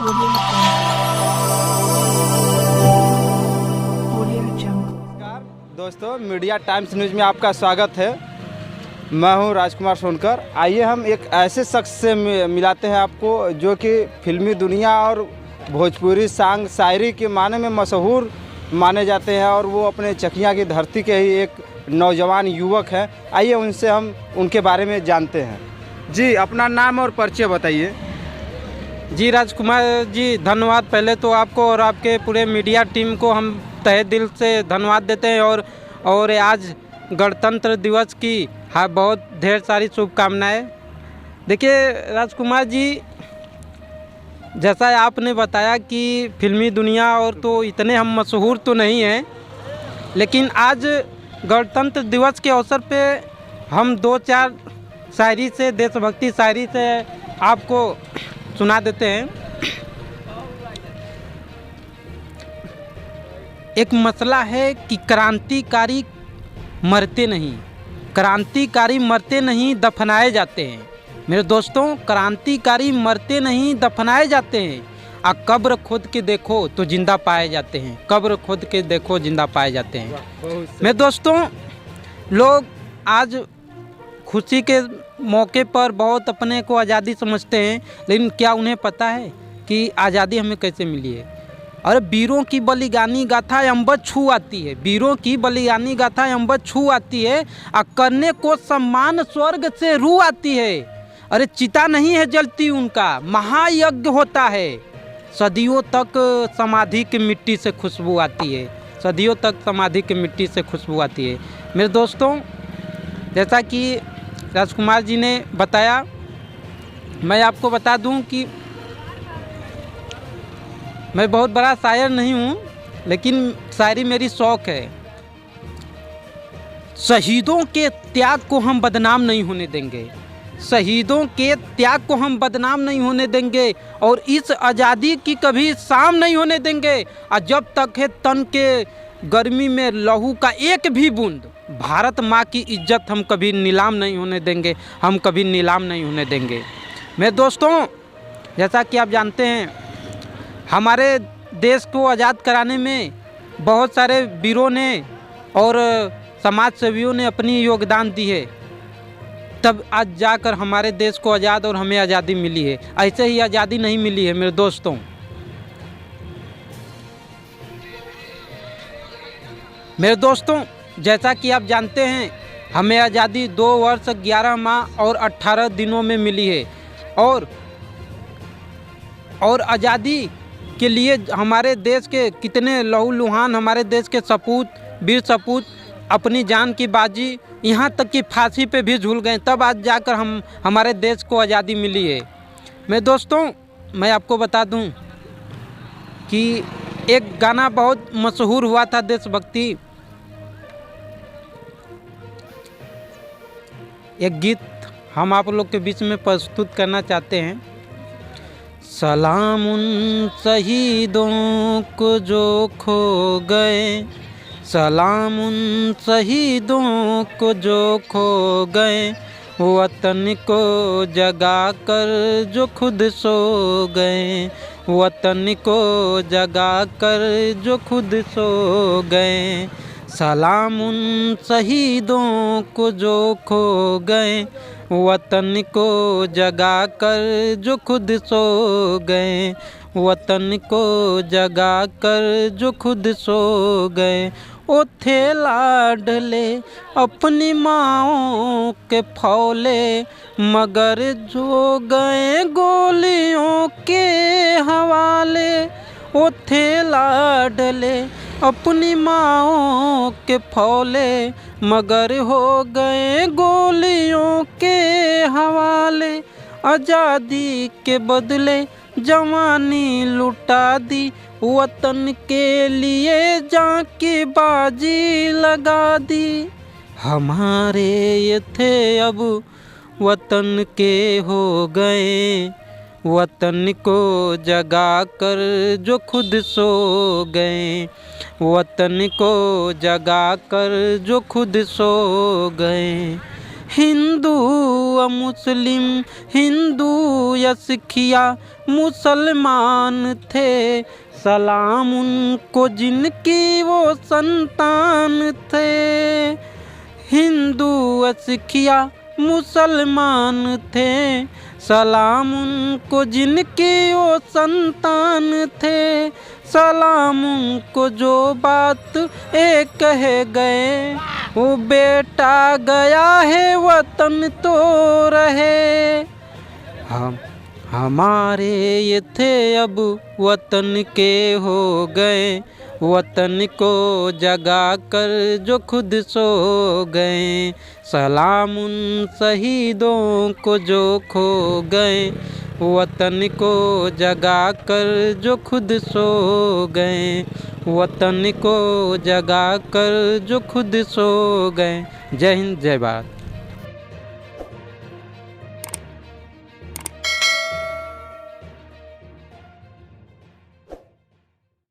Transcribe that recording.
नमस्कार दोस्तों, media times news में आपका स्वागत है। मैं हूं राजकुमार सोनकर। आइए हम एक ऐसे शख्स से मिलाते हैं आपको जो कि फिल्मी दुनिया और भोजपुरी सांग शायरी के माने में मशहूर माने जाते हैं और वो अपने चकिया की धरती के ही एक नौजवान युवक हैं। आइए उनसे हम उनके बारे में जानते हैं। जी, अपना नाम और परिचय बताइए। जी राजकुमार जी, धन्यवाद। पहले तो आपको और आपके पूरे मीडिया टीम को हम तहे दिल से धन्यवाद देते हैं और आज गणतंत्र दिवस की बहुत ढेर सारी शुभकामनाएं। देखिए राजकुमार जी, जैसा आपने बताया कि फिल्मी दुनिया और तो इतने हम मशहूर तो नहीं हैं, लेकिन आज गणतंत्र दिवस के अवसर पे हम 2-4 शायरी से, देशभक्ति शायरी से आपको सुना देते हैं। एक मसला है कि क्रांतिकारी मरते नहीं, क्रांतिकारी मरते नहीं दफनाए जाते हैं। मेरे दोस्तों, क्रांतिकारी मरते नहीं दफनाए जाते हैं। कब्र खोद के देखो तो जिंदा पाए जाते हैं, कब्र खोद के देखो जिंदा पाए जाते हैं। मेरे दोस्तों, लोग आज खुशी के मौके पर बहुत अपने को आज़ादी समझते हैं, लेकिन क्या उन्हें पता है कि आज़ादी हमें कैसे मिली है? और वीरों की बलिदानी गाथा अम्बद छू आती है, वीरों की बलिदानी गाथा अम्बद छू आती है, करने को सम्मान स्वर्ग से रू आती है। अरे चिता नहीं है जलती उनका, महायज्ञ होता है। सदियों तक समाधि की मिट्टी से खुशबू आती है, सदियों तक समाधि की मिट्टी से खुशबू आती है। मेरे दोस्तों, जैसा कि राजकुमार जी ने बताया, मैं आपको बता दूं कि मैं बहुत बड़ा शायर नहीं हूं, लेकिन शायरी मेरी शौक़ है। शहीदों के त्याग को हम बदनाम नहीं होने देंगे, शहीदों के त्याग को हम बदनाम नहीं होने देंगे, और इस आज़ादी की कभी शाम नहीं होने देंगे। और जब तक है तन के गर्मी में लहू का एक भी बूंद, भारत माँ की इज्जत हम कभी नीलाम नहीं होने देंगे, हम कभी नीलाम नहीं होने देंगे। मेरे दोस्तों, जैसा कि आप जानते हैं, हमारे देश को आज़ाद कराने में बहुत सारे वीरों ने और समाज सेवियों ने अपनी योगदान दी है, तब आज जाकर हमारे देश को आज़ाद और हमें आज़ादी मिली है। ऐसे ही आज़ादी नहीं मिली है मेरे दोस्तों। मेरे दोस्तों, जैसा कि आप जानते हैं, हमें आज़ादी 2 वर्ष 11 माह और 18 दिनों में मिली है, और आज़ादी के लिए हमारे देश के कितने लहूलुहान, हमारे देश के सपूत, वीर सपूत अपनी जान की बाजी, यहाँ तक कि फांसी पे भी झूल गए, तब आज जाकर हमारे देश को आज़ादी मिली है। मेरे दोस्तों, मैं आपको बता दूं कि एक गाना बहुत मशहूर हुआ था, देशभक्ति। एक गीत हम आप लोग के बीच में प्रस्तुत करना चाहते हैं। सलाम उन शहीदों को जो खो गए, सलाम उन शहीदों को जो खो गए, वतन को जगा कर जो खुद सो गए, वतन को जगा कर जो खुद सो गए। सलाम उन शहीदों को जो खो गए, वतन को जगा कर जो खुद सो गए, वतन को जगा कर जो खुद सो गए। ओ थे लाडले अपनी माँओं के फौले, मगर जो गए गोलियों के हवाले। ओ थे लाडले अपनी माँओं के फौले, मगर हो गए गोलियों के हवाले। आज़ादी के बदले जवानी लुटा दी, वतन के लिए जान की बाजी लगा दी। हमारे ये थे अब वतन के हो गए, वतन को जगा कर जो खुद सो गए, वतन को जगा कर जो खुद सो गए। हिंदू व मुस्लिम, हिंदू या सिखिया मुसलमान थे, सलाम उनको जिनकी वो संतान थे। हिंदू व सिखिया मुसलमान थे, सलाम उनको जिनके वो संतान थे, सलाम उनको जो बात एक कह गए, वो बेटा गया है वतन तो रहे। हम हमारे ये थे अब वतन के हो गए, वतन को जगा कर जो खुद सो गए, सलाम उन शहीदों को जो खो गए, वतन को जगा कर जो खुद सो गए, वतन को जगा कर जो खुद सो गए। जय हिंद, जय भारत।